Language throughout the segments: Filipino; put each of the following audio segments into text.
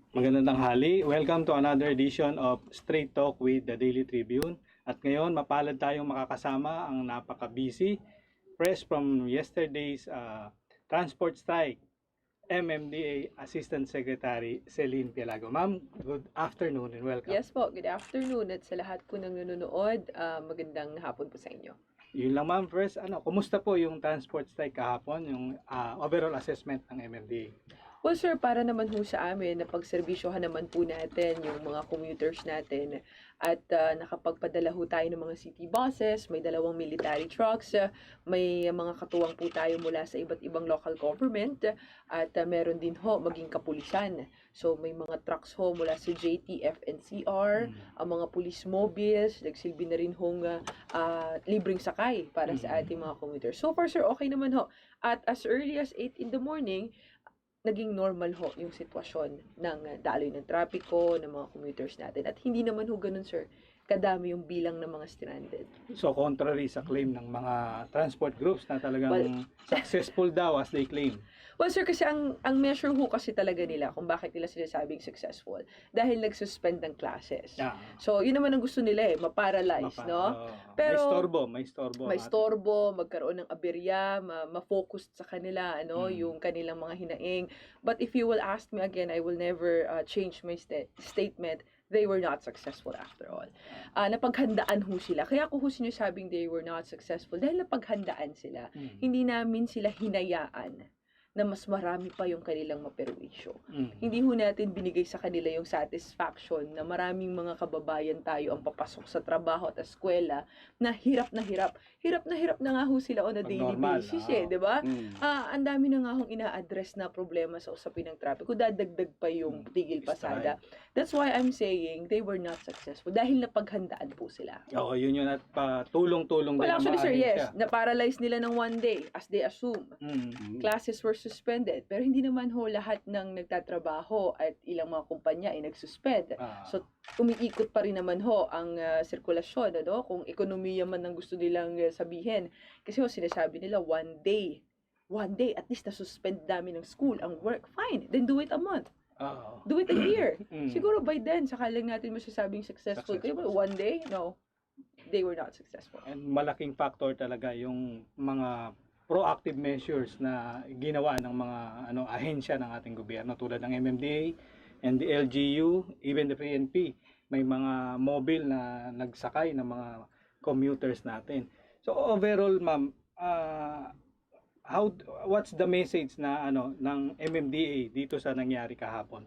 Magandang tanghali. Welcome to another edition of Straight Talk with the Daily Tribune. At ngayon, mapalad tayong makakasama ang napaka-busy press from yesterday's transport strike, MMDA Assistant Secretary Celine Pialago. Ma'am, good afternoon and welcome. Yes po, good afternoon at sa lahat po ng nanonood, magandang hapon po sa inyo. Yun lang ma'am, first, kumusta po yung transport strike kahapon, yung overall assessment ng MMDA? Well sir, para naman ho sa amin, napagserbisyohan naman po natin yung mga commuters natin at nakapagpadala ho tayo ng mga city buses, may 2 military trucks, may mga katuwang po tayo mula sa iba't ibang local government at meron din ho maging kapulisan. So may mga trucks ho mula sa JTF and CR, ang mga police mobiles, nagsilbi na rin hong libreng sakay para sa ating mga commuters. So far sir, okay naman ho. At as early as 8 in the morning, naging normal ho yung sitwasyon ng daloy ng trapiko, ng mga commuters natin. At hindi naman ho ganun, sir, kadami yung bilang ng mga stranded. So, contrary sa claim ng mga transport groups na talagang successful daw as they claim. Well, sir, kasi ang measure ho kasi talaga nila kung bakit nila sinasabing successful dahil nag-suspend ng classes. Yeah. So, yun naman ang gusto nila ma-paralyze, no? Pero may istorbo, magkaroon ng aberya, ma-focus sa kanila, yung kanilang mga hinaing. But if you will ask me again, I will never change my statement. They were not successful after all. Napaghandaan ho sila. Kaya ako ho sinasabing they were not successful dahil napaghandaan sila. Hindi namin sila hinayaan na mas marami pa yung kanilang maperwisyo. Hindi ho natin binigay sa kanila yung satisfaction na maraming mga kababayan tayo ang papasok sa trabaho at eskwela na hirap na hirap. Hirap na nga ho sila on a daily basis di ba? Ang dami na nga hong ina-address na problema sa usapin ng trapiko. Dadagdag pa yung tigil pasada. That's why I'm saying they were not successful dahil napaghandaan po sila. Oo, yun at tulong-tulong din. Well, actually sir, yes. Na-paralyze nila ng 1 day as they assume. Classes were suspended. Pero hindi naman ho lahat ng nagtatrabaho at ilang mga kumpanya ay nagsuspend. So, umiikot pa rin naman ho ang sirkulasyon, kung ekonomiya man ang gusto nilang sabihin. Kasi ho, sinasabi nila 1 day. 1 day, at least na-suspend namin ng school, ang work. Fine, then do it a month. Do it a year. Siguro by then, saka lang natin masasabing successful. Kaya 1 day? No. They were not successful. And malaking factor talaga yung mga proactive measures na ginawa ng mga ahensya ng ating gobyerno tulad ng MMDA and the LGU, even the PNP. May mga mobile na nagsakay ng mga commuters natin. So overall, ma'am, what's the message na ng MMDA dito sa nangyari kahapon?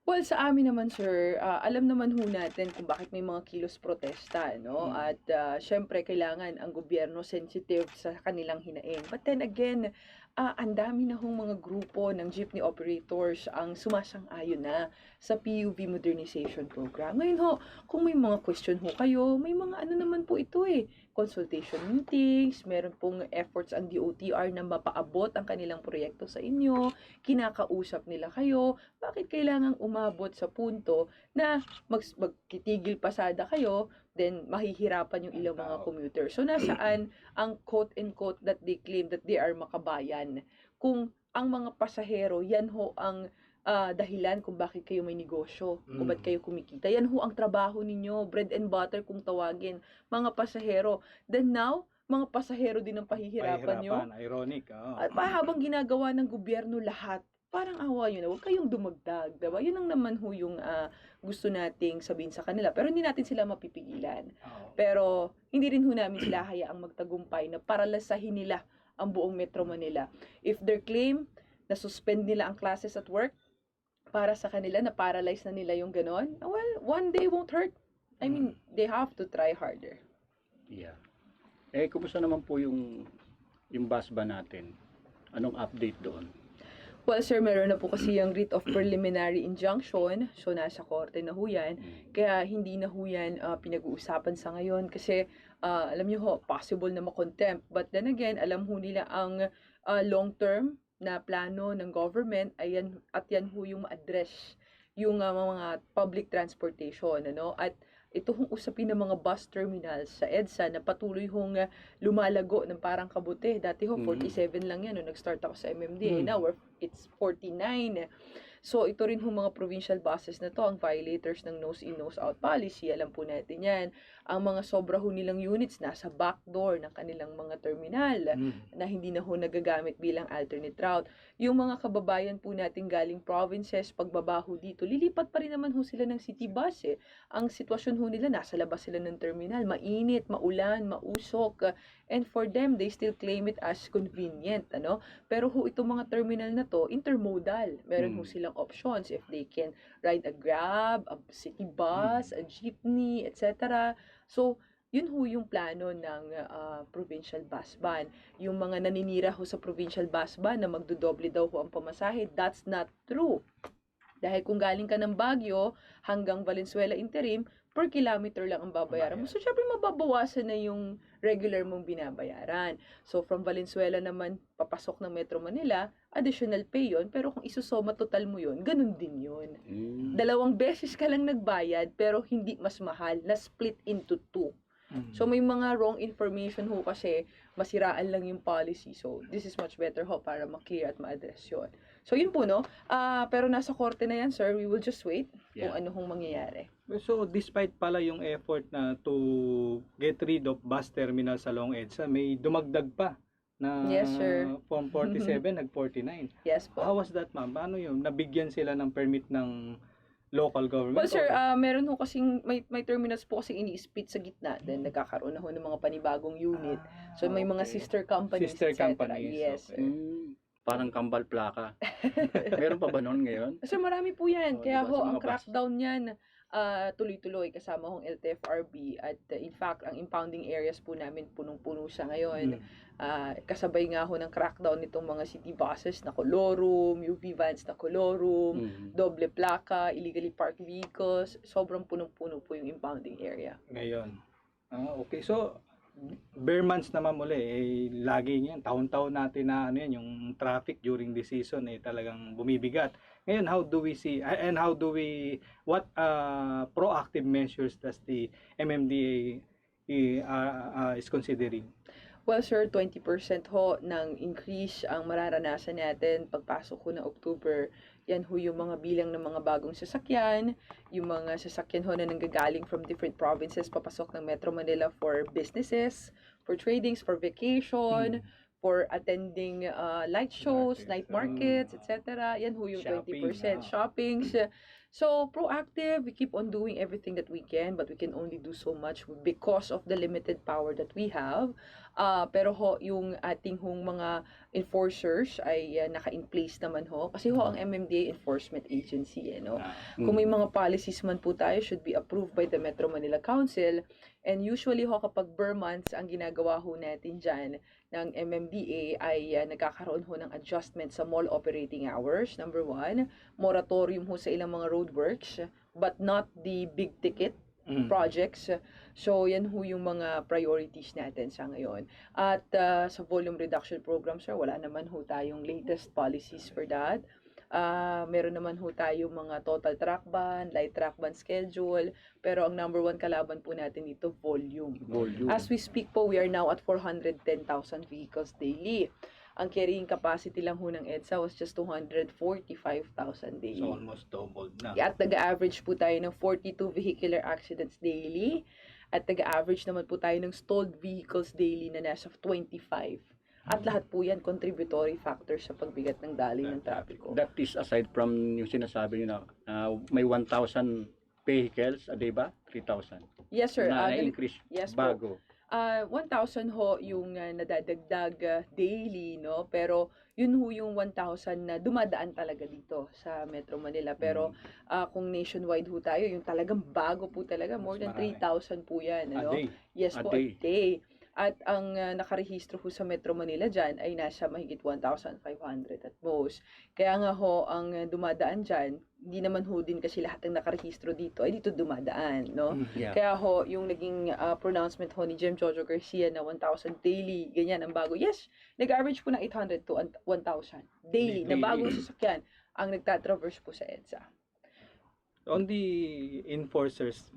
Well, sa amin naman sir, alam naman ho natin kung bakit may mga kilos protesta, At syempre kailangan ang gobyerno sensitive sa kanilang hinaing. But then again, ang dami na hong mga grupo ng jeepney operators ang sumasang-ayon na sa PUV modernization program. Ngayon ho, kung may mga question ho kayo, may mga naman po ito consultation meetings, meron pong efforts ang DOTR na mapaabot ang kanilang proyekto sa inyo, kinakausap nila kayo, bakit kailangang umabot sa punto na magkitigil pasada kayo, then mahihirapan yung ilang mga commuters. So nasaan ang quote-unquote that they claim that they are makabayan? Kung ang mga pasahero, yan ho ang dahilan kung bakit kayo may negosyo, kung bakit kayo kumikita. Yan ho ang trabaho ninyo, bread and butter kung tawagin, mga pasahero. Then now, mga pasahero din ang pahihirapan nyo. Ironic. At habang ginagawa ng gobyerno lahat, parang awa yun na, huwag kayong dumagdag, diba? Yun ang naman ho yung gusto nating sabihin sa kanila. Pero hindi natin sila mapipigilan. Pero hindi rin ho namin sila hayaang magtagumpay na paralasahin nila ang buong Metro Manila. If their claim na suspend nila ang classes at work, para sa kanila, na paralyze na nila yung ganon, well, 1 day won't hurt. I mean, they have to try harder. Yeah. Kumusta naman po yung bus ba natin? Anong update doon? Well, sir, meron na po kasi yung writ of preliminary injunction. So, nasa korte na ho yan. Kaya, hindi na ho yan pinag-uusapan sa ngayon. Kasi, alam nyo ho, possible na makontempt. But then again, alam ho nila ang long-term na plano ng government, ayan, at yan ho yung ma-address yung mga public transportation, At ito hong usapin ng mga bus terminals sa EDSA na patuloy hong lumalago ng parang kabute. Dati ho, 47 lang yan nung nag-start ako sa MMDA. Now, it's 49. So ito rin ho mga provincial buses na to, ang violators ng nose in, nose out policy, alam po natin yan. Ang mga sobra ho nilang units nasa backdoor ng kanilang mga terminal na hindi na ho nagagamit bilang alternate route. Yung mga kababayan po natin galing provinces, pagbaba ho dito, lilipat pa rin naman ho sila ng city bus eh. Ang sitwasyon ho nila, nasa labas sila ng terminal, mainit, maulan, mausok, and for them, they still claim it as convenient, ano? Pero ho, itong mga terminal na to, intermodal. Meron ho silang options if they can ride a Grab, a city bus, a jeepney, etc. So, yun ho yung plano ng provincial bus ban. Yung mga naninira ho sa provincial bus ban na magdodoble daw ho ang pamasahe, that's not true. Dahil kung galing ka ng Baguio hanggang Valenzuela Interim, per kilometer lang ang babayaran mo. So, syempre mababawasan na yung regular mong binabayaran. So, from Valenzuela naman, papasok ng Metro Manila, additional pay yun. Pero kung isusoma total mo yun, ganun din yun. Dalawang beses ka lang nagbayad, pero hindi mas mahal, na split into two. So, may mga wrong information ho kasi masiraan lang yung policy. So, this is much better ho para ma-clear at ma-address yun. So, yun po, no? Pero nasa korte na yan, sir. We will just wait kung ano hong mangyayari. So, despite pala yung effort na to get rid of bus terminal sa Long EDSA, may dumagdag pa na Yes, sir. from 47 nag-49. Yes po. How was that, ma'am? Paano yun? Nabigyan sila ng permit ng local government? Well, sir, meron ho kasing, may terminals po kasing ini-split sa gitna. Then, nagkakaroon na ho ng mga panibagong unit. So, may mga sister companies, Sister etc. companies, Yes, okay. sir. Parang kambal plaka. Meron pa ba noon ngayon? So, marami po yan. Oh, Kaya diba, ho, sa ang mga bus? crackdown yan, tuloy-tuloy kasama hong LTFRB. At in fact, ang impounding areas po namin punong-puno siya ngayon. Kasabay nga ho ng crackdown nitong mga city buses na colorum, UV vans na colorum, doble plaka, illegally parked vehicles. Sobrang punong-puno po yung impounding area. Ngayon. Okay. So, bare months naman muli, lagi yan. Taon-taon natin na ano yan, yung traffic during the season talagang bumibigat. Ngayon, how do we see, and what proactive measures does the MMDA is considering? Well, sir, 20% ho ng increase ang mararanasan natin pagpasok ho ng October. Yan ho yung mga bilang ng mga bagong sasakyan, yung mga sasakyan ho na nanggagaling from different provinces papasok ng Metro Manila for businesses, for tradings, for vacation, for attending light shows, night markets, etc. Yan ho yung 20%. Shoppings. So, proactive, we keep on doing everything that we can, but we can only do so much because of the limited power that we have. Pero ho, yung ating hong mga enforcers ay naka-in place naman ho. Kasi ho, ang MMDA Enforcement Agency, no? Kung may mga policies man po tayo, should be approved by the Metro Manila Council. And usually ho, kapag bare months, ang ginagawa ho natin dyan ng MMDA ay nagkakaroon ho ng adjustment sa mall operating hours, number 1. Moratorium ho sa ilang mga roadworks, but not the big ticket projects. So, yan ho yung mga priorities natin sa ngayon. At sa volume reduction program, sir, wala naman ho tayong latest policies for that. Meron naman ho tayo mga total track ban, light track ban schedule, pero ang number 1 kalaban po natin dito, volume. As we speak po, we are now at 410,000 vehicles daily. Ang carrying capacity lang ho ng EDSA was just 245,000 daily. So, almost doubled na. At nag-average po tayo ng 42 vehicular accidents daily. At nag-average naman po tayo ng stalled vehicles daily na nasa 25. At lahat po yan contributory factors sa pagbigat ng daloy ng trapiko. That is aside from yung sinasabi nyo na may 1,000 vehicles a day ba? 3,000? Yes, sir. Na-increase yes, bago. 1,000 ho yung nadadagdag daily, no? Pero yun ho yung 1,000 na dumadaan talaga dito sa Metro Manila. Pero kung nationwide ho tayo, yung talagang bago po talaga, more than 3,000 po yan. Ano? A day? Yes po, a day. At ang nakarehistro ho sa Metro Manila dyan ay nasa mahigit 1,500 at most. Kaya nga ho, ang dumadaan dyan, hindi naman ho din kasi lahat ng nakarehistro dito ay dito dumadaan, no? Yeah. Kaya ho, yung naging pronouncement ho ni Jem Jojo Garcia na 1,000 daily, ganyan ang bago. Yes, nag-average po ng 800 to 1,000 daily na bagong sasakyan ang nagtatraverse po sa EDSA. On the enforcers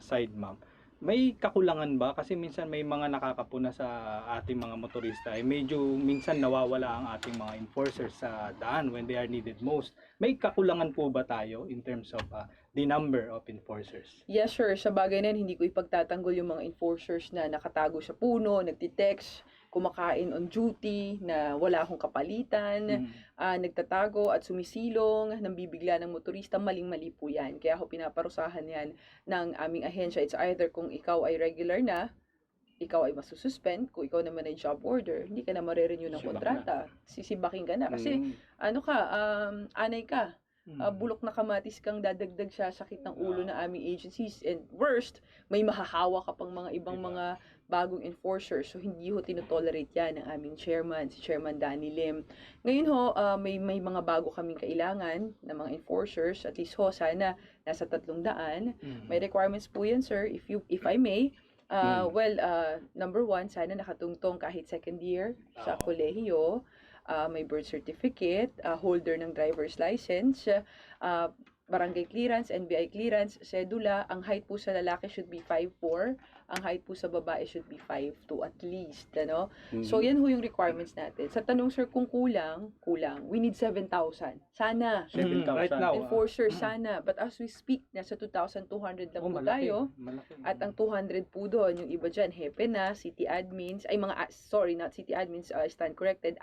side, ma'am, May kakulangan ba? Kasi minsan may mga nakakapuna sa ating mga motorista. Medyo minsan nawawala ang ating mga enforcers sa daan when they are needed most. May kakulangan po ba tayo in terms of the number of enforcers? Yes, sir. Sa bagay na yan, hindi ko ipagtatanggol yung mga enforcers na nakatago sa puno, nagtitext, kumakain on duty, na wala akong kapalitan, nagtatago at sumisilong, nang bibigla ng motorista. Maling-mali po yan. Kaya ako pinaparusahan yan ng aming ahensya. It's either kung ikaw ay regular na, ikaw ay masususpend. Kung ikaw naman ay job order, hindi ka na marirenew ng kontrata. Sisibaking ka na. Kasi, anay ka. Bulok na kamatis kang dadagdag sa sakit ng ulo ng aming agencies. And worst, may mahahawa ka pang mga ibang mga bagong enforcers. So, hindi ho tinotolerate yan ng aming chairman, si Chairman Danny Lim. Ngayon ho, may mga bago kaming kailangan ng mga enforcers. At least ho, sana nasa 300. May requirements po yan, sir, if I may. Number one, sana nakatungtong kahit second year sa kolehiyo. May birth certificate, holder ng driver's license, barangay clearance, NBI clearance, sedula. Ang height po sa lalaki should be 5'4", ang height po sa babae should be 5'2" at least, ano? So yan ho yung requirements natin. Sa tanong, sir, kung kulang, we need 7,000. Sana. 7,000. Right now. Enforcer, sana. But as we speak, nasa 2,200 lang po tayo. Malaki. At ang 200 po doon, yung iba dyan, hepe na, city admins, not city admins, stand corrected,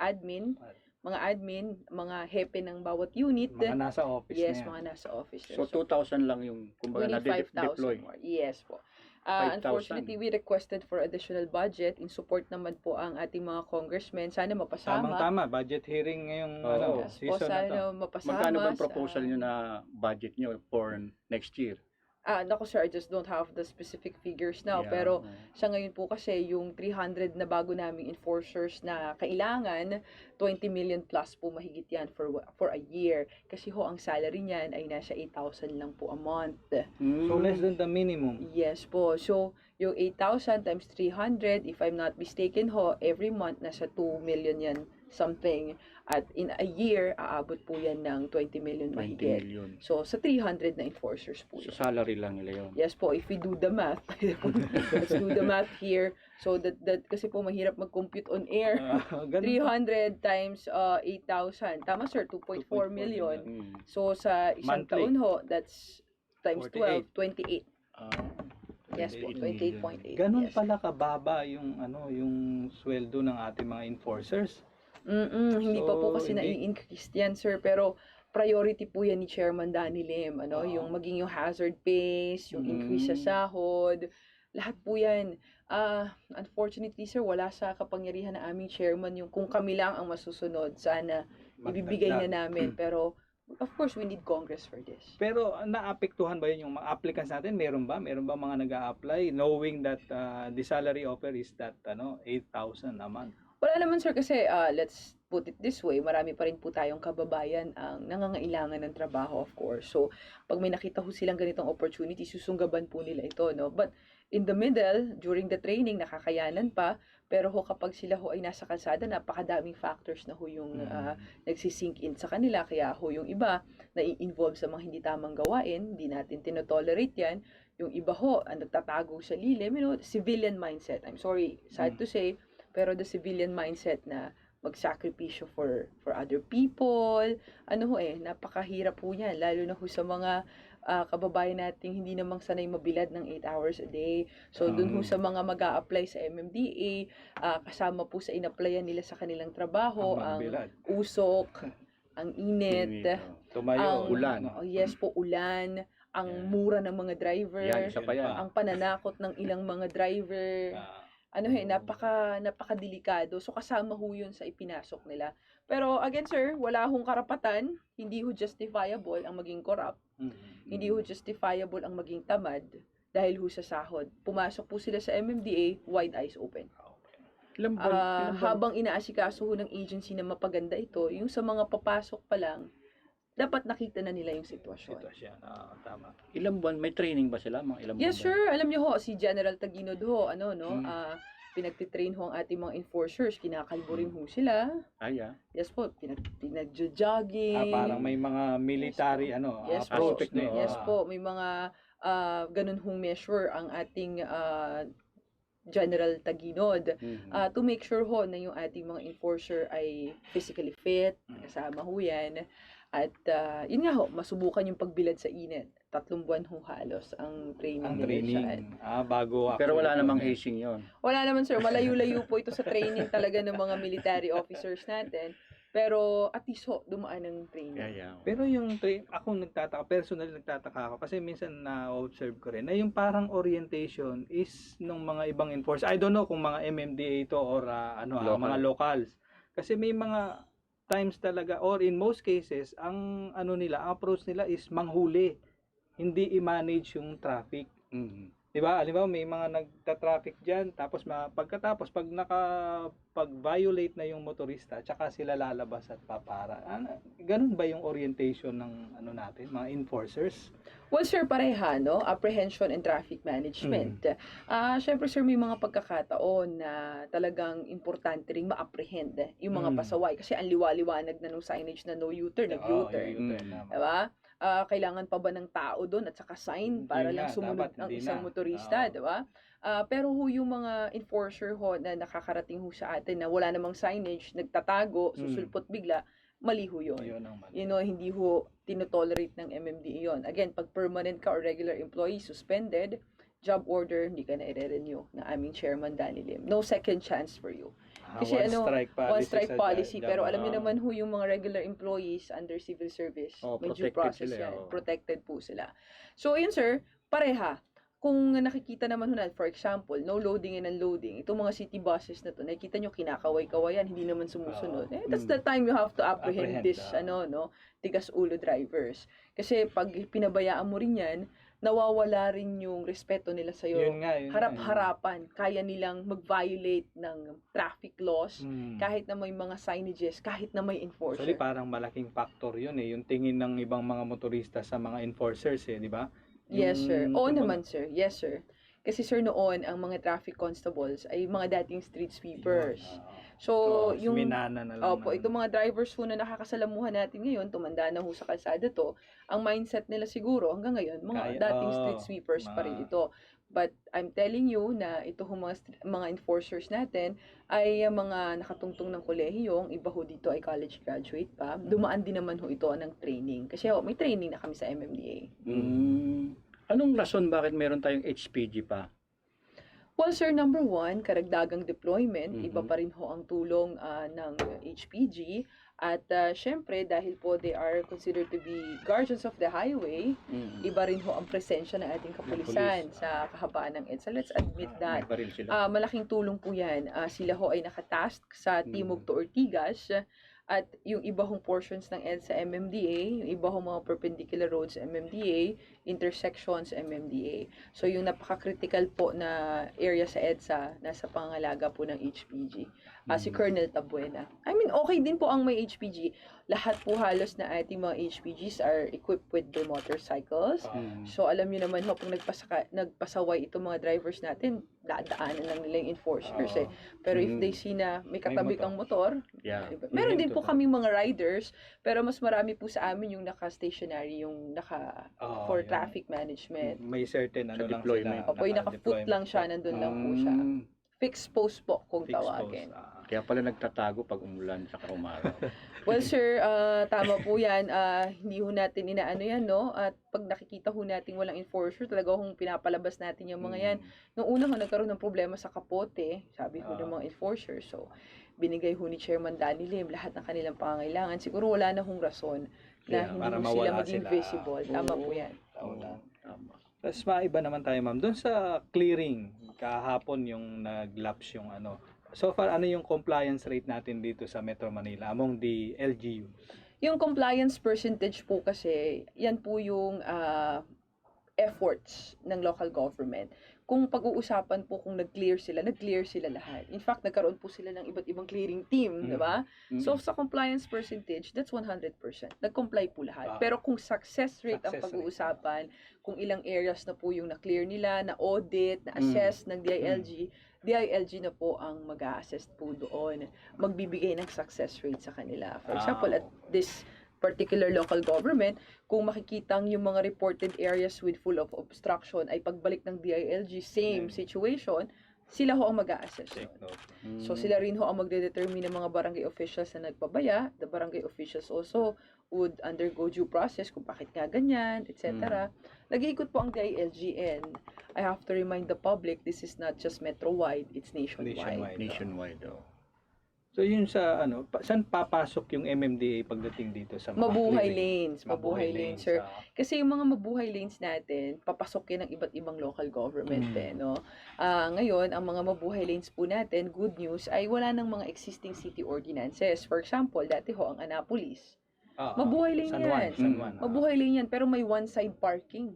mga admin, mga hepe ng bawat unit. Mga nasa office yes, na yan. mga nasa office. So 2,000 lang yung we kumbaga need 5,000 na-deploy. more. Yes po. 5,000. Unfortunately, we requested for additional budget. In support naman po ang ating mga congressmen. Sana mapasama. Tama, budget hearing ngayong Yes po, season na to. sana mapasama. Magkano bang proposal nyo na budget nyo for next year? Naku sir, I just don't have the specific figures now. Yeah. Pero sa ngayon po kasi yung 300 na bago naming enforcers na kailangan, 20 million plus po mahigit yan for a year. Kasi ho, ang salary niyan ay nasa 8,000 lang po a month. So less than the minimum. Yes po. So, yung 8,000 times 300, if I'm not mistaken ho, every month nasa 2 million yan something. At in a year, aabot po yan ng 20 million 20 mahigit. million. So, sa 300 na enforcers po So yan. salary lang nila yun. Yes po, if we do the math, let's do the math here. So, that kasi po mahirap mag-compute on air. 300 times 8,000. Tama sir, 2.4 million. So, sa isang Monthly. taon ho, that's times 48. 12, 28. Yes po, 28.8. Ganun yes. pala kababa yung yung sweldo ng ating mga enforcers. Hindi pa po So, kasi hindi- nai-increase yan, sir. Pero priority po yan ni Chairman Danny Lim. Yung maging yung hazard pays, yung increase sa sahod, lahat po yan. Unfortunately, sir, wala sa kapangyarihan ng aming chairman yung kung kami lang ang masusunod. Sana ibibigay na namin. Pero, of course, we need Congress for this. Pero naapektuhan ba yun yung mga applicants natin? Meron ba? Meron ba mga nag-a-apply knowing that the salary offer is that 8,000 a month? Wala naman sir kasi let's put it this way, marami pa rin po tayong kababayan ang nangangailangan ng trabaho of course. So pag may nakita ho silang ganitong opportunity, susunggaban po nila ito, no? But in the middle, during the training, nakakayanan pa, pero ho kapag sila ho ay nasa kalsada, napakadaming factors na ho yung nagsisink in sa kanila, kaya ho yung iba na i-involve sa mga hindi tamang gawain, hindi natin tinotolerate yan. Yung iba ho, ang nagtatago sa lilim, civilian mindset. I'm sorry, sad to say, pero the civilian mindset na magsakripisyo for other people, napakahirap po yan, lalo na ho sa mga kababayan nating hindi namang sanay mabilad ng 8 hours a day. So, dun ho sa mga mag-a-apply sa MMDA, kasama po sa in-applyan nila sa kanilang trabaho, ang usok, ang init, tumayo, ulan. Yes po, ulan, ang mura ng mga driver, Yan, isa pa yan. ang pananakot ng ilang mga driver, napakadelikado. So, kasama ho yun sa ipinasok nila. Pero, again, sir, wala hong karapatan. Hindi ho justifiable ang maging corrupt. Hindi ho justifiable ang maging tamad dahil ho sa sahod. Pumasok po sila sa MMDA, wide eyes open. Ilang buwan? Habang inaasikaso ho ng agency na mapaganda ito, yung sa mga papasok pa lang, dapat nakita na nila yung sitwasyon. Tama. Ilang buwan? May training ba sila? Mga ilang Yes, buwan ba? sir. Alam niyo ho, si General Taguinod ho, pinagtitrain ho ang ating mga enforcers, kinakalburin ho sila. Yes po, pinag-jogging. Parang may mga military Yes po. approach. Yes po, may mga ganun hong measure ang ating General Taginod to make sure ho na yung ating mga enforcer ay physically fit, kasama ho yan. At yun nga ho, masubukan yung pagbilad sa init. 3 buwan ho halos ang training Ang nila training. dyan. Bago Pero wala actually namang ito, hazing yon. Wala naman sir, malayo-layo po ito sa training talaga ng mga military officers natin. Pero at least ho, dumaan ng training. Pero yung ako personally nagtataka ako kasi minsan na-observe ko rin na yung parang orientation is nung mga ibang enforcers. I don't know kung mga MMDA ito or mga locals. Kasi may mga times talaga or in most cases ang approach nila is manghuli. Hindi i-manage yung traffic. Diba? Alam mo, may mga nagta-traffic diyan tapos pagkatapos pag-violate na yung motorista, tsaka sila lalabas at papara. Ganun ba yung orientation ng natin, mga enforcers? Well, sir, pareha, no? Apprehension and traffic management. Syempre, sir, may mga pagkakataon na talagang importante ring ma-apprehend yung mga pasaway. Kasi ang liwa-liwanag na nung signage na no U-turn, nag-U-turn. Diba? Kailangan pa ba ng tao doon at saka sign para lang sumunod ang isang motorista, di ba? Pero ho yung mga enforcer ho na nakakarating ho sa atin na wala namang signage, nagtatago, susulpot bigla, mali ho yun. Hindi ho tinotolerate ng MMDA yun. Again, pag permanent ka or regular employee, suspended, job order, hindi ka na i-renew na aming chairman Danny Lim. No second chance for you. Kasi one strike policy, pero alam niyo naman ho yung mga regular employees under civil service, may due process yan, protected po sila. So yun sir, pareha. Kung nakikita naman ho na, for example, no loading and unloading, itong mga city buses na to, nakikita nyo kinakaway-kawayan, hindi naman sumusunod. That's the time you have to apprehend this, tigas ulo drivers. Kasi pag pinabayaan mo rin yan, nawawala rin yung respeto nila sa'yo. Harap-harapan, kaya nilang mag-violate ng traffic laws, kahit na may mga signages, kahit na may enforcer. Actually, parang malaking factor yun yung tingin ng ibang mga motorista sa mga enforcers di ba? Yes, sir. Oo naman, sir. Yes, sir. Kasi sir, noon, ang mga traffic constables ay mga dating street sweepers. So, yung minana na lang. itong mga drivers ho na nakakasalamuhan natin ngayon, tumanda na ho sa kalsada to, ang mindset nila siguro hanggang ngayon, mga dating street sweepers pa rin ito. But I'm telling you na ito ho mga enforcers natin ay mga nakatungtong ng kolehiyo, iba ho dito ay college graduate pa. Dumaan din naman ho ito ng training. Kasi may training na kami sa MMDA. Anong rason bakit meron tayong HPG pa? Well, sir, number 1, karagdagang deployment. Iba pa rin ho ang tulong ng HPG. At syempre, dahil po they are considered to be guardians of the highway, iba rin ho ang presensya ng ating kapulisan sa kahabaan ng EDSA. Let's admit that. Malaking tulong po yan. Sila ho ay nakatask sa Timog to Ortigas. At yung iba hong portions ng EDSA MMDA, yung iba hong mga perpendicular roads MMDA, intersections MMDA. So yung napaka-critical po na area sa EDSA, nasa pangangalaga po ng HPG. Si Colonel Tabuena. I mean, okay din po ang may HPG. Lahat po halos na ating mga HPGs are equipped with their motorcycles. So alam niyo naman ho, pag nagpasaway itong mga drivers natin, dadaanan lang nila yung enforcers Pero if they see na may katabi kang motor, meron din po kaming mga riders, pero mas marami po sa amin yung naka-stationary, yung for traffic management. May certain lang deployment. sila. Yung naka-foot lang siya, nandun lang po siya. Fixed post po kung tawagin. Kaya pala nagtatago pag umulan sa umaraw. Well, sir, tama po yan. Hindi ho natin inaano yan, no? At pag nakikita ho natin walang enforcer, talaga hong pinapalabas natin yung mga yan. Noong una ho, nagkaroon ng problema sa kapote, sabi ho ng mga enforcer. So, binigay ho ni Chairman Danny Lim lahat ng kanilang pangangailangan. Siguro wala na hong rason na hindi ho sila maging visible. Tama po yan. Tama. Tapos maiba naman tayo, ma'am. Doon sa clearing, kahapon yung nag-lapse yung So far, ano yung compliance rate natin dito sa Metro Manila among the LGUs? Yung compliance percentage po kasi, yan po yung efforts ng local government. Kung pag-uusapan po kung nag-clear sila lahat. In fact, nagkaroon po sila ng iba't ibang clearing team, di ba? So, sa compliance percentage, that's 100%. Nag-comply po lahat. Pero kung success rate ang pag-uusapan, kung ilang areas na po yung na-clear nila, na-audit, na-assess ng DILG na po ang mag-a-assess po doon. Magbibigay ng success rate sa kanila. For example, at this particular local government, kung makikitang yung mga reported areas with full of obstruction ay pagbalik ng DILG, same situation, sila ho ang mag-a-assess. So sila rin ho ang magde-determine ng mga barangay officials na nagpabaya. The barangay officials also would undergo due process kung bakit nga ganyan, etc. Nag-iikot po ang DILG, and I have to remind the public, this is not just metro-wide, it's nationwide. Nationwide. Oh. So yun sa saan papasok yung MMDA pagdating dito sa mga Mabuhay clearing? lanes, mabuhay lanes, sir. Kasi yung mga mabuhay lanes natin, papasok yan ng iba't ibang local government no? Ngayon, ang mga mabuhay lanes po natin, good news, ay wala ng mga existing city ordinances. For example, dati ho ang Annapolis. Mabuhay lane yan. San Juan. Mabuhay lane yan, pero may one-side parking.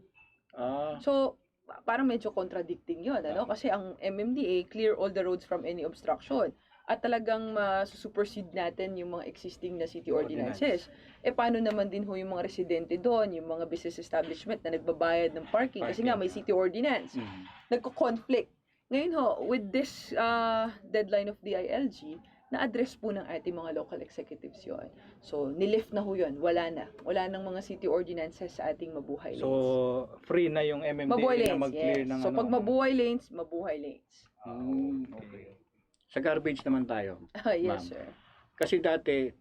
Ah, So, parang medyo contradicting yun, Kasi ang MMDA, clear all the roads from any obstruction. At talagang masusupersede natin yung mga existing na city ordinances. Paano naman din ho yung mga residente doon, yung mga business establishment na nagbabayad ng parking kasi nga may city ordinance. Nagko-conflict. Ngayon ho, with this deadline of DILG, na-address po ng ating mga local executives yon. So, nilift na ho yun. Wala na. Wala nang mga city ordinances sa ating mabuhay lanes. So, free na yung MMDA mabuhay na lanes, mag-clear yes. ng So, pag mabuhay lanes, mabuhay lanes. Okay. sa garbage naman tayo. Yes, sir. Kasi dati,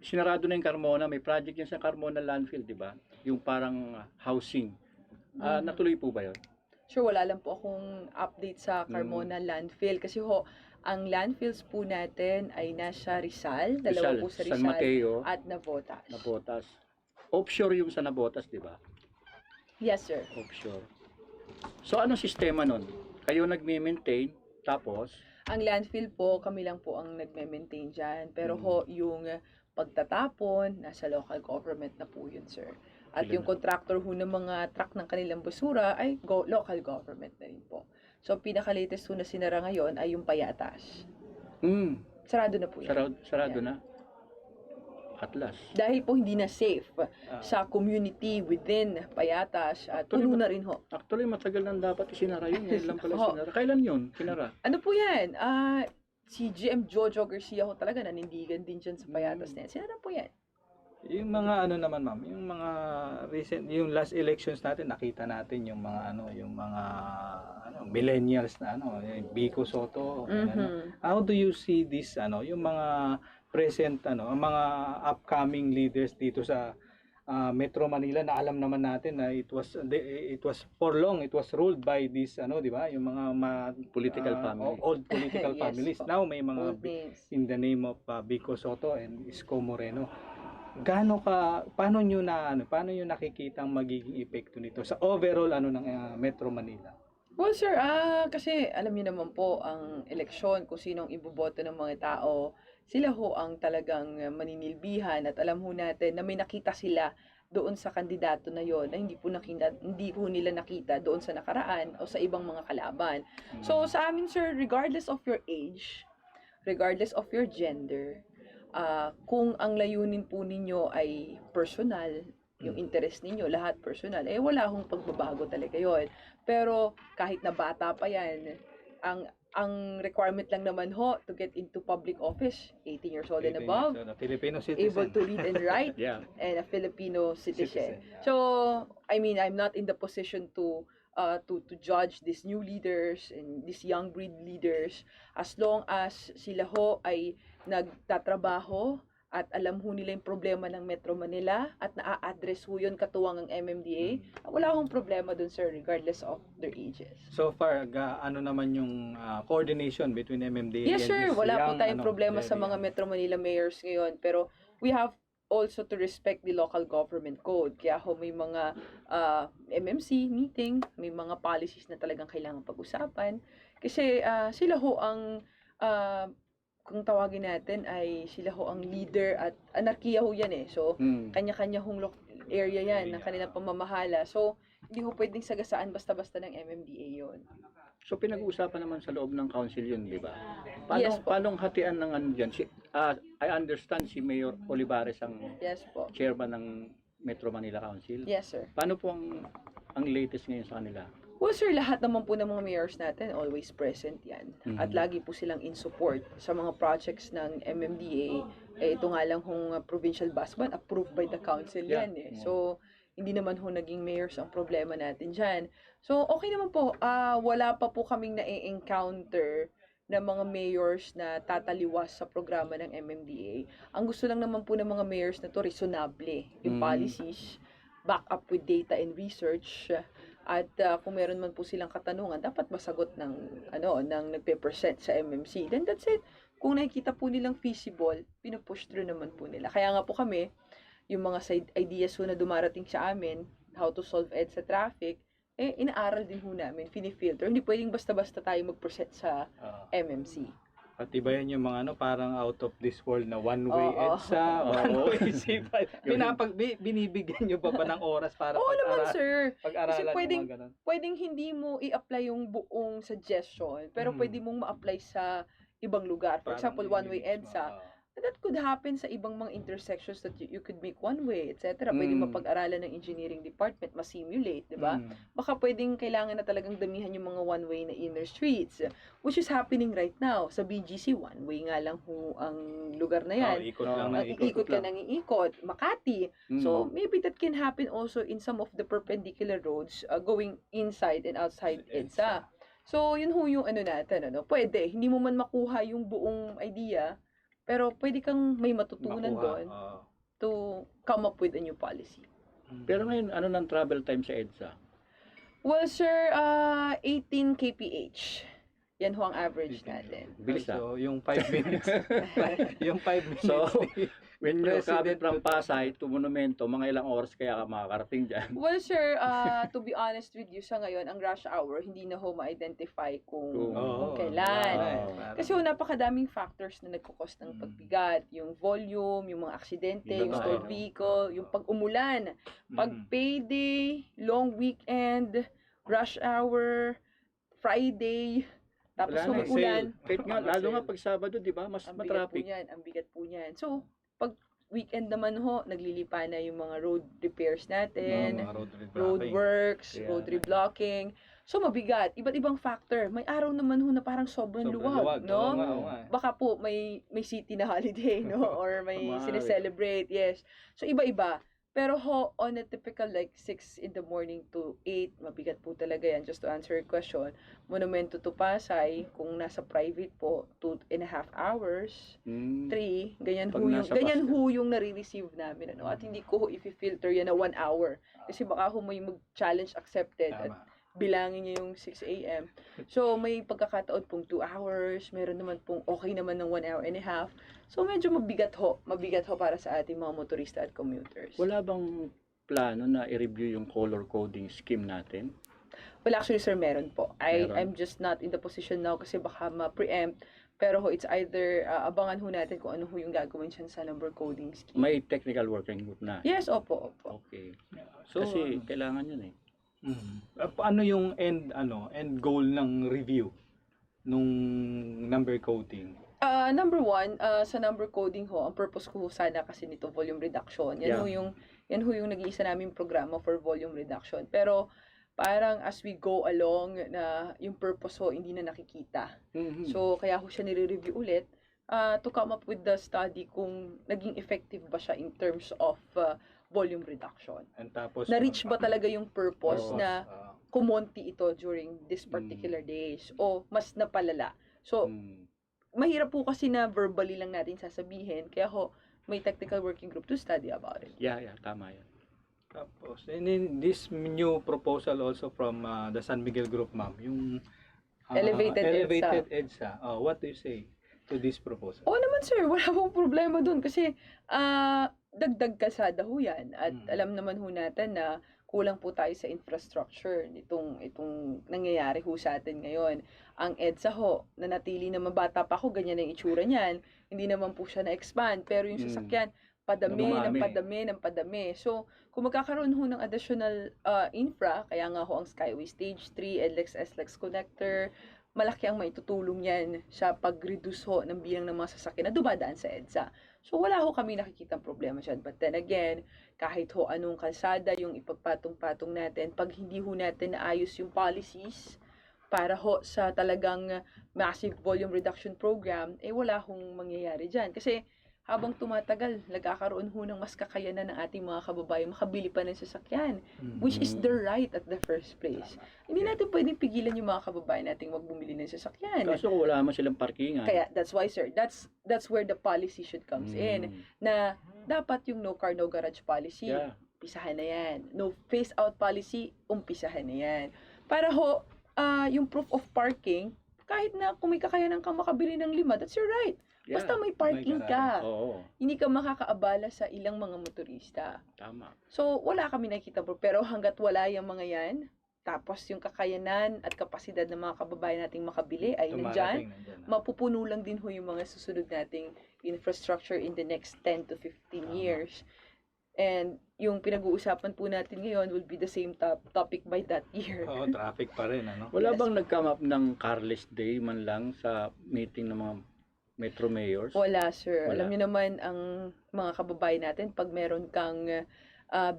sinarado na yung Carmona. May project yan sa Carmona landfill, di ba? Yung parang housing. Natuloy po ba yun? Sure, wala lang po akong update sa Carmona landfill. Kasi ho, ang landfills po natin ay nasa Rizal. Dalawa po sa San Rizal Mateo, at Navotas. Nabotas. Offshore yung sa Nabotas, di ba? Yes, sir. Offshore. So, anong sistema nun? Kayo nagme-maintain, tapos? Ang landfill po, kami lang po ang nagme-maintain dyan. Pero ho, yung pagtatapon, nasa local government na po yun, sir. At yung contractor ho ng mga truck ng kanilang basura ay local government na rin po. So, pinaka-latest ho na sinara ngayon ay yung Payatas. Sarado na po yan. Sarado na. Atlas. Dahil po hindi na safe sa community within Payatas at puno na rin ho. Actually, matagal nang dapat isinara yun. Ngayon lang pala sinara. Kailan yun sinara? Ano po yan? Si GM Jojo Garcia ho talaga nanindigan din dyan sa Payatas na yan. Sinara po yan. Yung mga naman ma'am, yung mga recent, yung last elections natin, nakita natin yung mga yung mga millennials na yung Vico Soto. How do you see this yung mga present ang mga upcoming leaders dito sa Metro Manila na alam naman natin na it was for long it was ruled by this di ba, yung mga political family, old political Yes, families. Now may mga in the name of Vico Soto and Isko Moreno. Paano nyo nakikita ang magiging epekto nito sa overall ng Metro Manila? Well, sir, kasi alam niyo naman po ang eleksyon, kung sinong iboboto ng mga tao, sila ho ang talagang maninilbihan, at alam ho natin na may nakita sila doon sa kandidato na yon na hindi po nila nakita doon sa nakaraan o sa ibang mga kalaban. So sa amin, sir, regardless of your age, regardless of your gender, kung ang layunin po ninyo ay personal, yung interest ninyo, lahat personal, wala akong pagbabago talaga yon. Pero kahit na bata pa yan, ang requirement lang naman ho to get into public office, 18 years old and above, Filipino citizen, able to read and write, and a Filipino citizen. So, I mean, I'm not in the position to judge these new leaders and these young breed leaders, as long as sila ho ay nagtatrabaho at alam ho nila yung problema ng Metro Manila at na-address ho yun katuwang ng MMDA, wala akong problema dun, sir, regardless of their ages. So far, ano naman yung coordination between MMDA yes, and sir, this wala po young, tayong problema sa mga Metro Manila mayors ngayon, pero we have also to respect the local government code. Kaya ho may mga MMC meeting, may mga policies na talagang kailangan pag-usapan. Kasi sila ho ang kung tawagin natin ay sila ho ang leader, at anarkiya ho yan So, kanya-kanya hong area yan ng kanilang pamamahala. So, hindi ho pwedeng sagasaan basta-basta ng MMDA yon. So, pinag-uusapan naman sa loob ng council yun, di ba? Yes po. Paano hatian ng dyan? I understand si Mayor Olivares ang chairman ng Metro Manila Council. Yes, sir. Paano po ang latest ngayon sa kanila? Well, sir, lahat naman po ng mga mayors natin always present yan. At lagi po silang in support sa mga projects ng MMDA. Ito nga lang kung provincial bus ban, approved by the council yan eh. So, hindi naman ho naging mayors ang problema natin dyan. So, okay naman po. Wala pa po kaming na-encounter ng mga mayors na tataliwas sa programa ng MMDA. Ang gusto lang naman po ng mga mayors na to, reasonable. Yung policies, back up with data and research, at kung meron man po silang katanungan, dapat masagot ng nagpe-present sa MMC. Then that's it. Kung nakikita po nilang feasible, pinupush through naman po nila. Kaya nga po kami, yung mga side ideas po na dumarating sa amin, how to solve EDSA traffic, inaaral din ho namin, finifilter. Hindi pwedeng basta-basta tayo mag-present sa MMC. At iba yan yung mga parang out of this world na one-way EDSA, one-way CPAL. Binibigyan nyo ba ng oras para naman, sir. pag-aralan Kasi yung mga ganun? pwedeng hindi mo i-apply yung buong suggestion, pero pwede mong ma-apply sa ibang lugar. For example, one-way EDSA. That could happen sa ibang mga intersections that you could make one way, etc. Pwede mapag-aralan ng engineering department, ma-simulate, di ba? Baka pwedeng kailangan na talagang damihan yung mga one-way na inner streets, which is happening right now. Sa BGC, one-way nga lang ho ang lugar na yan. Ikot lang Iikot ka nang iikot. Makati. So, maybe that can happen also in some of the perpendicular roads going inside and outside EDSA. So, yun ho yung natin, Pwede. Hindi mo man makuha yung buong idea, pero pwede kang may matutunan doon to come up with a new policy. Pero ngayon, ano ng travel time sa EDSA? Well, sir, 18 kph. Yan ho ang average natin. Bilis na. So, yung 5 minutes. yung 5 minutes. So, when you're coming from Pasay to Monumento, mga ilang oras kaya ka makakarating dyan? Well, sir, to be honest with you, sa ngayon, ang rush hour, hindi na ho ma-identify kung kailan. Kasi napakadaming factors na nagkukos ng pagbigat. Yung volume, yung mga aksidente, yung stored vehicle, yung pag-umulan, pag-payday, long weekend, rush hour, Friday, tapos umulan. Lalo nga pag Sabado, di ba? Mas matraffic. Ang bigat po niyan. So, pag weekend naman ho, naglilipa na yung mga road repairs natin, road works, road reblocking. So, mabigat. Iba't ibang factor. May araw naman ho na parang sobrang luwag, no? Baka po may city na holiday, no? Or may sineselebrate, yes. So, iba-iba. Pero ho, on a typical like 6 in the morning to 8, mabigat po talaga yan. Just to answer your question, Monumento to Pasay, kung nasa private po, 2.5 hours, 3, ganyan ho yung nare-receive namin. At hindi ko ho i-filter yan na 1 hour. Kasi baka ho may mag-challenge accepted at bilangin niya yung 6 a.m. So, may pagkakataon pong 2 hours, meron naman pong okay naman ng 1 hour and a half. So, medyo mabigat ho para sa ating mga motorista at commuters. Wala bang plano na i-review yung color coding scheme natin? Well, actually, sir, meron po. I'm just not in the position now kasi baka ma-preempt. Pero ho, it's either abangan ho natin kung ano ho yung gagawin siya sa number coding scheme. May technical working group na? Yes, opo. Okay. So, kasi kailangan yun eh. Ano yung end goal ng review nung number coding? Number one, sa number coding ho, ang purpose ko sana kasi nito volume reduction. Yan ho yung nag-iisa naming programa for volume reduction. Pero parang as we go along na yung purpose ho hindi na nakikita. So kaya ho siya nire-review ulit to come up with the study kung naging effective ba siya in terms of volume reduction. And tapos na-reach ba talaga yung purpose na kumonti ito during this particular days o mas napalala. So, mahirap po kasi na verbally lang natin sasabihin. Kaya ho, may technical working group to study about it. Yeah, tama yan. Tapos, and then this new proposal also from the San Miguel Group, ma'am, yung elevated EDSA. What do you say to this proposal? Naman sir, wala pong problema dun kasi dagdag kalsada ho yan. At alam naman ho natin na kulang po tayo sa infrastructure itong nangyayari ho sa atin ngayon. Ang EDSA ho, nanatili na mabata pa ho, ganyan ang itsura niyan. Hindi naman po siya na-expand. Pero yung sasakyan, ng padami. So, kung magkakaroon ho ng additional infra, kaya nga ho ang Skyway Stage 3, NLEX-SLEX Connector, malaki ang maitutulong yan sa pag-reduce ho ng bilang ng mga sasakyan na dumadaan sa EDSA. So wala ho kami nakikitang problema dyan. But then again, kahit ho anong kalsada yung ipagpatong-patong natin, pag hindi ho natin naayos yung policies para ho sa talagang massive volume reduction program, wala hong mangyayari dyan. Kasi habang tumatagal, nagkakaroon ho ng mas kakayanan ng ating mga kababayan makabili pa ng sasakyan, which is their right at the first place. Hindi natin pwedeng pigilan yung mga kababayan nating magbumili ng sasakyan. Kaso kung wala naman silang parkingan. Kaya that's why, sir, that's where the policy should comes in. Na dapat yung no car, no garage policy, umpisahan na yan. No phase out policy, umpisahan na yan. Para ho, yung proof of parking, kahit na kung may kakayanan kang makabili ng 5, that's your right. Basta may parking ka. Hindi ka makakaabala sa ilang mga motorista. Tama. So, wala kami nakikita bro. Pero hanggat wala yung mga yan, tapos yung kakayanan at kapasidad ng mga kababayan nating makabili ay nandyan, mapupuno lang din ho yung mga susunod nating infrastructure in the next 10 to 15 years. And yung pinag-uusapan po natin ngayon will be the same topic by that year. Oo, traffic pa rin, ano? Wala bang nag-come up ng carless day man lang sa meeting ng mga Metro Mayors? Wala, sir. Wala. Alam niyo naman ang mga kababayan natin, pag meron kang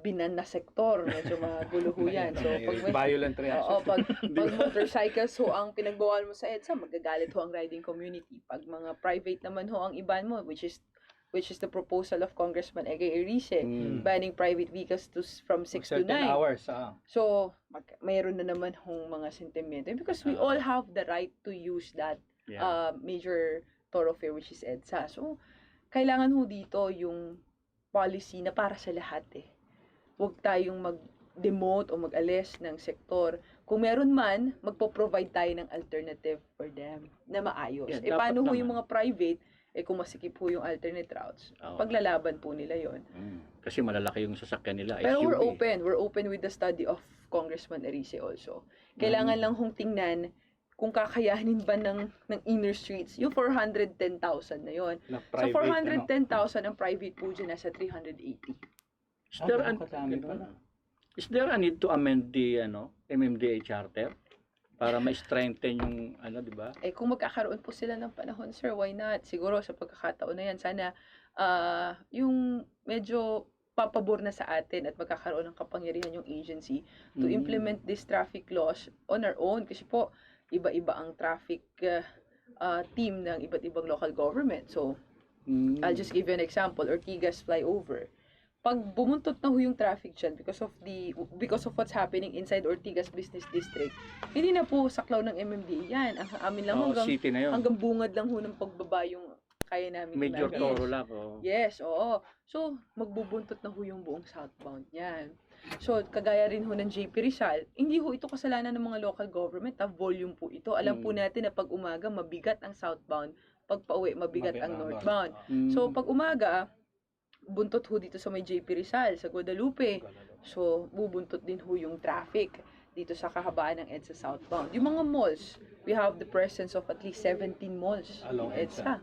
binan na sektor, medyo magulo ho yan. So, pag violent reaction. pag motorcycles ho ang pinagbawal mo sa EDSA, magagalit ho ang riding community. Pag mga private naman ho ang iban mo, which is the proposal of Congressman Egay Erice, banning private vehicles from 6 to 9 hours. So, mayroon na naman hong mga sentimento. Because we all have the right to use that major thoroughfare which is EDSA. So, kailangan ho dito yung policy na para sa lahat Huwag tayong mag-demote o mag-alis ng sektor. Kung meron man, magpo-provide tayo ng alternative for them na maayos. Paano ho yung mga private, kung masikip ho yung alternate routes, paglalaban po nila yon. Kasi malalaki yung sasakyan nila. Pero SUV. we're open with the study of Congressman Erice also. Kailangan lang hong tingnan kung kakayanin ba ng inner streets, yung 410,000 na yon. So 410,000 ang private po dyan, nasa 380. Is there a need to amend the MMDA charter para ma-strengthen yung di ba? Kung magkakaroon po sila ng panahon, sir, why not? Siguro sa pagkakataon na yan, sana yung medyo papabor na sa atin at magkakaroon ng kapangyarihan yung agency to implement these traffic laws on our own. Kasi po, iba-iba ang traffic team ng iba't ibang local government. So, I'll just give you an example. Ortigas flyover. Pag bumuntot na ho yung traffic dyan because of what's happening inside Ortigas Business District, hindi na po saklaw ng MMDA yan. Ang amin lang city na yun. hanggang bungad lang ho ng pagbaba yung kaya namin. Major toro lang. Yes, oo. So, magbubuntot na ho yung buong southbound yan. So, kagaya rin ho ng JP Rizal, hindi ho ito kasalanan ng mga local government, volume po ito. Alam po natin na pag umaga, mabigat ang southbound, pag pauwi, mabigat ang northbound. So, pag umaga, buntot ho dito sa may JP Rizal, sa Guadalupe. So, bubuntot din ho yung traffic dito sa kahabaan ng EDSA southbound. Yung mga malls, we have the presence of at least 17 malls in EDSA.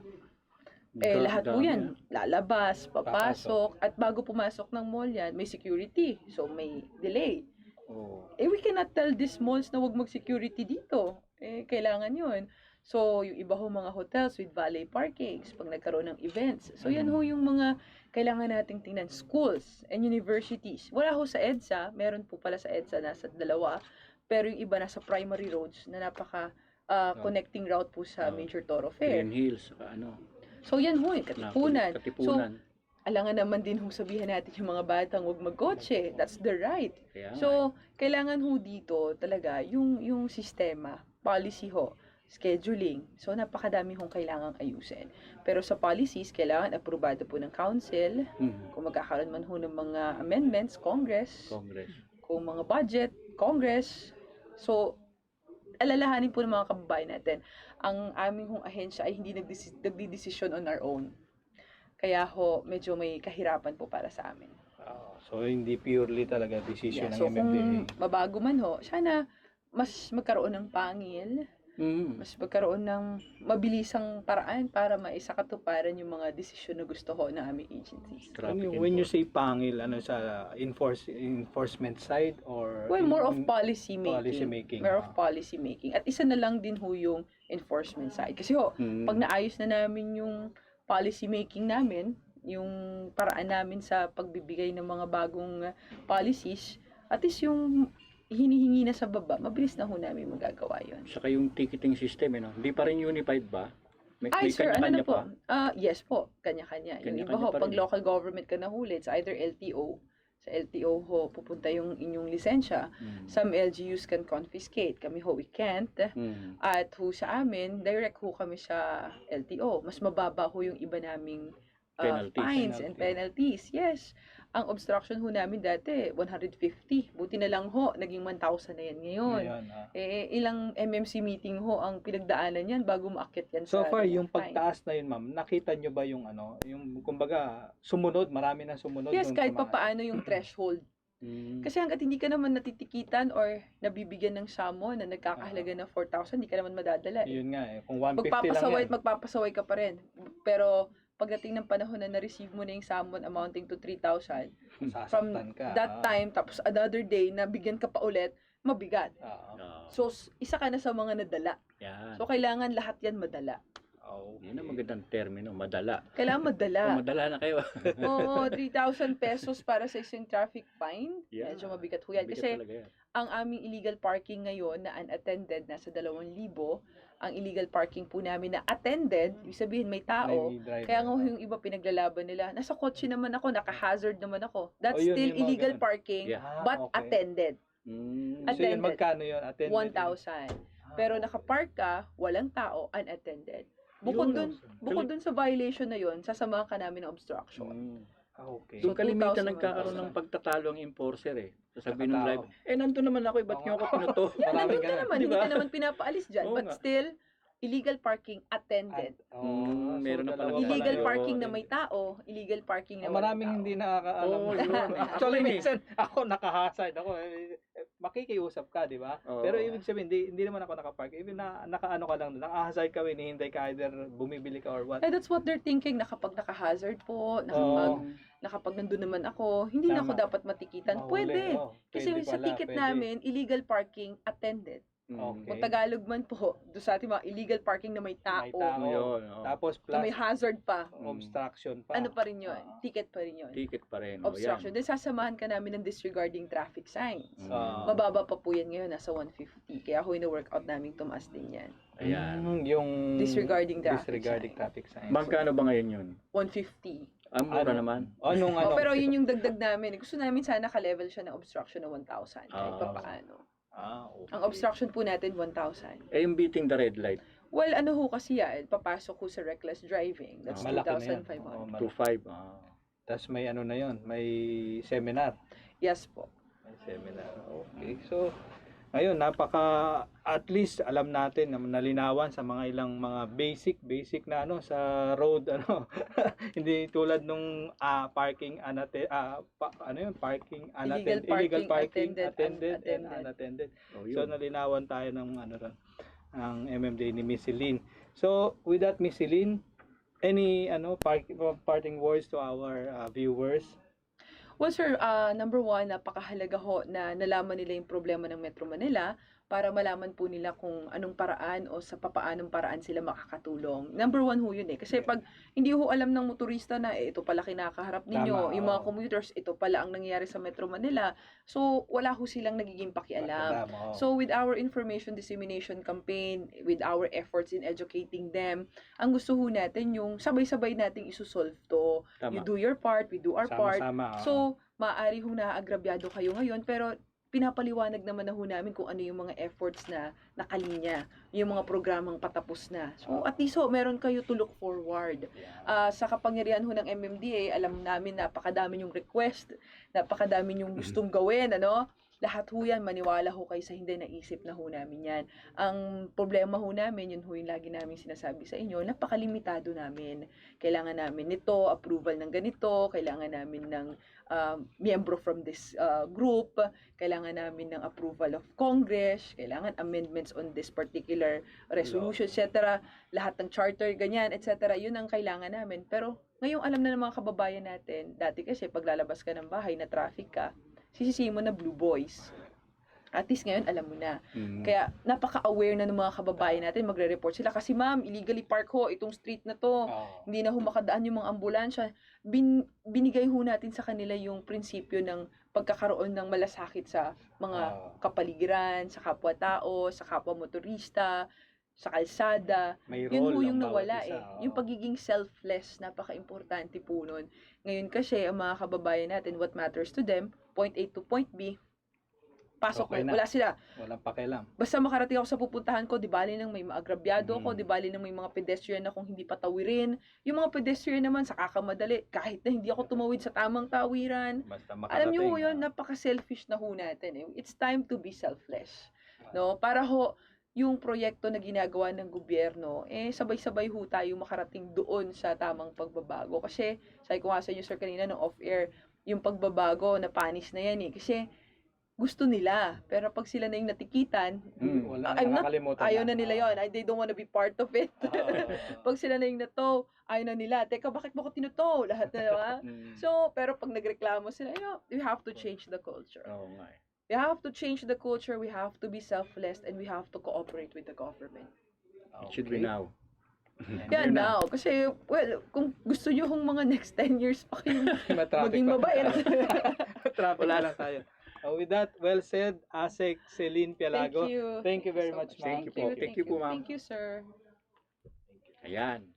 Lahat po yan, lalabas, papasok, at bago pumasok ng mall yan, may security. So, may delay. We cannot tell these malls na wag mag-security dito. Kailangan yun. So, yung iba ho mga hotels with valet parkings, pag nagkaroon ng events. So, yan ho yung mga kailangan nating tingnan. Schools and universities. Wala ho sa EDSA, meron po pala sa EDSA, nasa 2. Pero yung iba nasa primary roads na napaka connecting route po sa major thoroughfare. Green Hills, So, yan ho, Katipunan. So, alangan naman din sabihan natin yung mga batang huwag magkotse. That's the right. So, kailangan ho dito talaga yung sistema, policy ho, scheduling. So, napakadami hong kailangang ayusin. Pero sa policies, kailangan aprobado po ng council. Kung magkakaroon man ho ng mga amendments, Congress. Kung mga budget, Congress. So, alalahanin po ng mga kababayan natin, ang aming hong ahensya ay hindi nagdidesisyon on our own. Kaya ho, medyo may kahirapan po para sa amin. So, hindi purely talaga decision ng So, MMDA. kung mabago man ho, sana mas magkaroon ng pangil, mas magkaroon ng mabilisang paraan para maisakatuparan yung mga desisyon na gusto ho ng aming agencies. When you say pangil, sa enforcement side or more of policy making. More of policy making. At isa na lang din ho yung enforcement side. Kasi pag naayos na namin yung policy making namin, yung paraan namin sa pagbibigay ng mga bagong policies, at least yung hinihingi na sa baba, mabilis na ho namin magagawa yun. Saka yung ticketing system, hindi pa rin unified ba? Ay, May sir, ano kanya-kanya na po? pa? Yes po, kanya-kanya. Yung iba Kanya-kanya ho, pa pag rin. local government ka nahuli, it's either LTO. Sa LTO ho, pupunta yung inyong lisensya. Some LGUs can confiscate. Kami ho, we can't. At ho sa amin, direct ho kami sa LTO. Mas mababa ho yung iba naming fines and penalties. Yes. Ang obstruction ho namin dati, 150. Buti na lang ho, naging 1,000 na yan ngayon. Ilang MMC meeting ho ang pinagdaanan yan bago maakyat yan So sa far, yung fine. pagtaas na yun, ma'am, nakita nyo ba yung yung kumbaga, sumunod, marami nang sumunod? Yes, dun kahit sa mga- papaano yung threshold. Kasi hanggat hindi ka naman natitikitan or nabibigyan ng summon na nagkakahalaga ng 4,000, hindi ka naman madadala. Yun nga kung 150 lang Magpapasaway yan. at magpapasaway ka pa rin. Pero pagdating ng panahon na na-receive mo na yung summon amounting to 3,000, from Sasaktan ka. that time, tapos another day, na bigyan ka pa ulit, mabigat. So, isa ka na sa mga nadala. Yan. So, kailangan lahat yan madala. Yan ang magandang termino, madala. Kailangan madala. Madala na kayo. Oo, 3,000 pesos para sa isang traffic fine. Yeah. Medyo mabigat ho yan. Mabigat Kasi talaga yan. ang aming illegal parking ngayon na unattended, nasa 2,000. Ang illegal parking po namin na attended, ibig sabihin may tao. May driver. Kaya nga yung iba pinaglalaban nila, nasa kotse naman ako, naka-hazard naman ako. That's yun, still yung mga illegal ganun. parking, Yeah. but Okay. attended. So yun, attended. magkano yun? Attended? 1,000. Pero nakapark ka, walang tao, unattended. Bukod dun sa violation na yun, sasamahan ka namin ng obstruction. Okay. So, Doon kalimitan 2,000 nagkakaroon ng 1,000. pagtatalo ang enforcer Sasabihin ng Nakatao. driver, nandun naman ako, ba't nyo ako pinato? Yeah, Maraming nandun ka ganun. naman, Di hindi ba? ka naman pinapaalis dyan. Oo But nga. still, illegal parking attended. Meron na pala dalawa Illegal yun. parking na may tao, illegal parking na walang Maraming tao. hindi nakakaalam. Oo, yun. Actually, Ako minsan ako nakahazard ako. Makikiusap ka, di ba? Oo. Pero ibig sabihin, hindi naman ako nakapark. Even na nakaano ka lang, nakahazard ka, hinihintay ka either bumibili ka or what. Eh, that's what they're thinking, na kapag naka-hazard po, na kapag nandun naman ako, hindi na Tama. ako dapat matikitan. Mahuli, Pwede. Kasi pwede sa pala, ticket pwede. namin, illegal parking attended. Okay. Kung Tagalog man po, doon sa ating mga illegal parking na may tao, May tao. Yun, Tapos na may plus hazard pa, obstruction pa. ano pa rin yun? Ticket pa rin yun. Ticket pa rin. Obstruction. Then sasamahan ka namin ng disregarding traffic signs. Ah. Mababa pa po yan ngayon, nasa 150. Kaya ako ina-workout namin tumaas din yan. Ayan. Yung Disregarding traffic disregarding sign. traffic signs. Magkano ba ngayon yun? 150. Ang mura Ano? naman. Anong ano? Pero yun yung dagdag namin. Gusto namin sana ka-level siya ng obstruction na 1,000. Kahit Ah. pa paano. Okay. Ang obstruction po natin, 1,000. Yung beating the red light, Well, ano ho kasi yan, papasok ho sa reckless driving. That's Malaki na yan. 2,500. Oo, malaki. 2.5. Tapos may ano na yon, may seminar. Yes po. May seminar. Okay. So, ngayon, at least alam natin na nalinawan sa mga ilang mga basic na sa road, hindi tulad nung parking parking unattended, illegal parking attended and unattended. So, nalinawan tayo ng ang MMDA ni Miss Celine. So, with that, Miss Celine, any parting words to our viewers? Well, sir, number one, napakahalaga ho na nalaman nila yung problema ng Metro Manila para malaman po nila kung anong paraan o sa papaanong paraan sila makakatulong. Number one ho yun Kasi pag hindi ho alam ng motorista na ito pala kinakaharap ninyo, Tama, yung mga commuters, ito pala ang nangyayari sa Metro Manila. So, wala ho silang nagiging pakialam. So, with our information dissemination campaign, with our efforts in educating them, ang gusto ho natin yung sabay-sabay nating isusolve to. Tama. You do your part, we do our part. Sama-sama. So, maaari ho naaagrabyado kayo ngayon, pero pinapaliwanag naman na ho namin kung ano yung mga efforts na nakalinya, yung mga programang patapos na. So, at least ho, meron kayo to look forward. Sa kapangyarihan ho ng MMDA, alam namin napakadami yung request, napakadami yung gustong gawin, Lahat ho yan, maniwala ho kayo sa hindi naisip na ho namin yan. Ang problema ho namin, yun ho yung lagi namin sinasabi sa inyo, napakalimitado namin. Kailangan namin nito, approval ng ganito, kailangan namin ng miyembro from this group, kailangan namin ng approval of Congress, kailangan amendments on this particular resolution, etc. Lahat ng charter, ganyan, etc. Yun ang kailangan namin. Pero ngayong alam na ng mga kababayan natin, dati kasi paglalabas ka ng bahay na traffic ka, sisisihin mo na blue boys. At least ngayon, alam mo na. Mm. Kaya, napaka-aware na ng mga kababayan natin, magre-report sila. Kasi ma'am, illegally park ho, itong street na to. Hindi na ho makadaan yung mga ambulansya. Binigay ho natin sa kanila yung prinsipyo ng pagkakaroon ng malasakit sa mga kapaligiran, sa kapwa-tao, sa kapwa motorista, sa kalsada. May Yun role ho yung ang bawat nawala isa, Yung pagiging selfless, napaka-importante po nun. Ngayon kasi, ang mga kababayan natin, what matters to them, point A to point B, pasok Okay na. na. Wala sila. Walang pakialam. Basta makarating ako sa pupuntahan ko, di bali nang may maagrabyado ko, di bali nang may mga pedestrian akong hindi patawirin. Yung mga pedestrian naman, sa kakamadali, kahit na hindi ako tumawid sa tamang tawiran. Basta Alam niyo ho makarating. yun, napaka-selfish na ho natin. It's time to be selfless. No? Para ho, yung proyekto na ginagawa ng gobyerno, sabay-sabay ho tayo makarating doon sa tamang pagbabago. Kasi, sabi ko nga sa inyo, sir, kanina ng off-air, yung pagbabago, na panis na yan Kasi, gusto nila. Pero pag sila na yung natikitan, Wala, nakakalimutan ayaw na nila yon. They don't want to be part of it. Pag sila na yung nato, ayaw na nila. Teka, bakit mo ko tinuto? Lahat na, diba? So, pero pag nagreklamo sila, we have to change the culture. Oo nga We have to change the culture. We have to be selfless and we have to cooperate with the government. It should be now. Yeah, now. Kasi, well, kung gusto nyo hong mga next 10 years pa kayo maging mabait. Traffic lang tayo. With that, well said, Asec Celine Pialago. Thank you. Thank you very so much, ma'am. Thank you po. Thank you po, ma'am. Thank you, sir. Ayan.